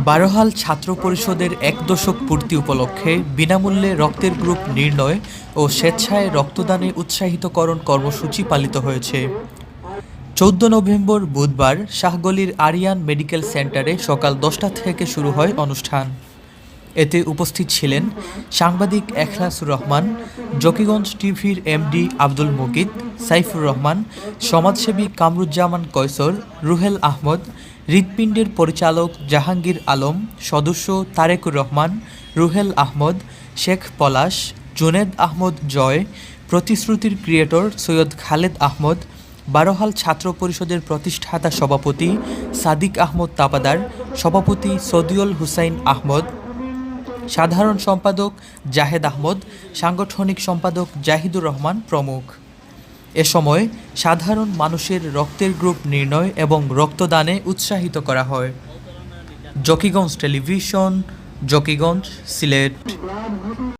বারোহাল ছাত্র পরিষদের ১ দশক পূর্তি উপলক্ষে বিনামূল্যে রক্তের গ্রুপ নির্ণয় ও স্বেচ্ছায় রক্তদানে উৎসাহিতকরণ কর্মসূচি পালিত হয়েছে। ১৪ নভেম্বর বুধবার শাহগলির আরিয়ান মেডিকেল সেন্টারে সকাল ১০টা থেকে শুরু হয় অনুষ্ঠান। এতে উপস্থিত ছিলেন সাংবাদিক এখলাসুর রহমান, জকিগঞ্জ টিভির এমডি আব্দুল মুকিত, সাইফুর রহমান, সমাজসেবী কামরুজ্জামান কয়সর, রুহেল আহমদ, হৃৎপিণ্ডের পরিচালক জাহাঙ্গীর আলম, সদস্য তারেকুর রহমান, রুহেল আহমদ, শেখ পলাশ, জুনেদ আহমদ জয়, প্রতিশ্রুতির ক্রিয়েটর সৈয়দ খালেদ আহমদ, বারোহাল ছাত্র পরিষদের প্রতিষ্ঠাতা সভাপতি সাদিক আহমদ তাপাদার, সভাপতি সদিউল হুসাইন আহমদ, সাধারণ সম্পাদক জাহেদ আহমদ, সাংগঠনিক সম্পাদক জাহিদুর রহমান প্রমুখ। এ সময় সাধারণ মানুষের রক্তের গ্রুপ নির্ণয় এবং রক্তদানে উৎসাহিত করা হয়। জকিগঞ্জ টেলিভিশন, জকিগঞ্জ, সিলেট।